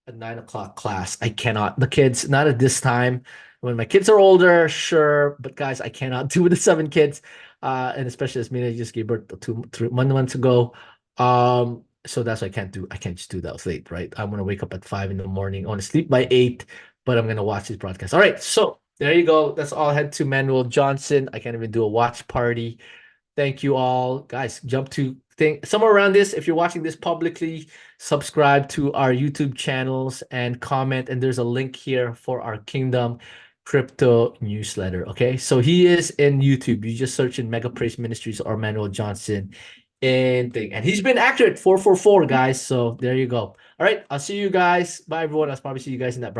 a 9 o'clock class. I cannot. The kids, not at this time. When my kids are older, sure. But guys, I cannot do with the 7 kids. And especially as Mina just gave birth 3 months ago. So that's what I can't do. I can't just do that late, right? I'm gonna wake up at 5 in the morning. I want to sleep by 8, but I'm gonna watch this broadcast. All right, so there you go. That's all I had to Manuel Johnson. I can't even do a watch party. Thank you all. Guys, jump to somewhere around this. If you're watching this publicly, subscribe to our YouTube channels and comment. And there's a link here for our Kingdom crypto newsletter. Okay, so he is in YouTube. You just search in Mega Praise Ministries or Manuel Johnson and thing. And he's been accurate 444, guys. So there you go. All right, I'll see you guys. Bye, everyone. I'll probably see you guys in that.